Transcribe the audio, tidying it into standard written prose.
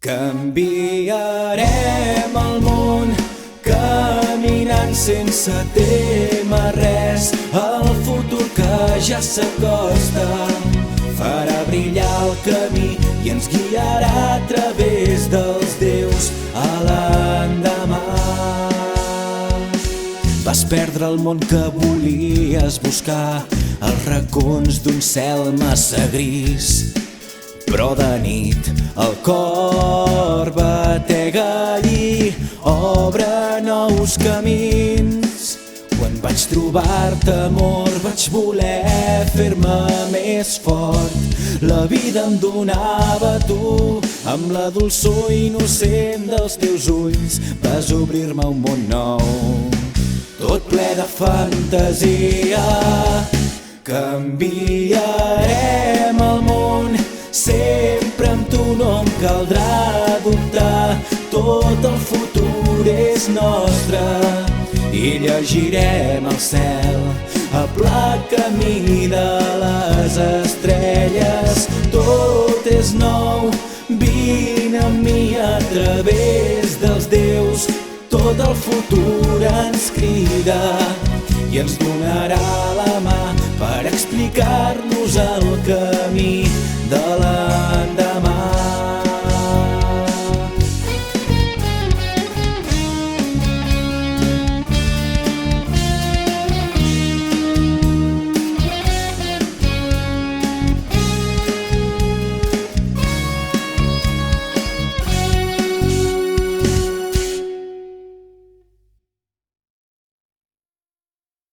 Canviarem el món caminant sense témer res. El futur que ja s'acosta farà brillar el camí i ens guiarà a través dels déus a l'endemà. Vas perdre el món que volies buscar als racons d'un cel massa gris, però de nit el cor batega allí, obre nous camins. Quan vaig trobar-te, amor, vaig voler fer-me més fort. La vida em donava tu, amb la dolçor innocent dels teus ulls. Vas obrir-me un món nou, tot ple de fantasia. Canviarem el món, sempre amb tu no em caldrà dubtar. Tot el futur és nostre i llegirem el cel a pla camí de les estrelles. Tot és nou, vine amb mi a través dels déus. Tot el futur ens crida i ens donarà la mà per explicar-nos el camí de la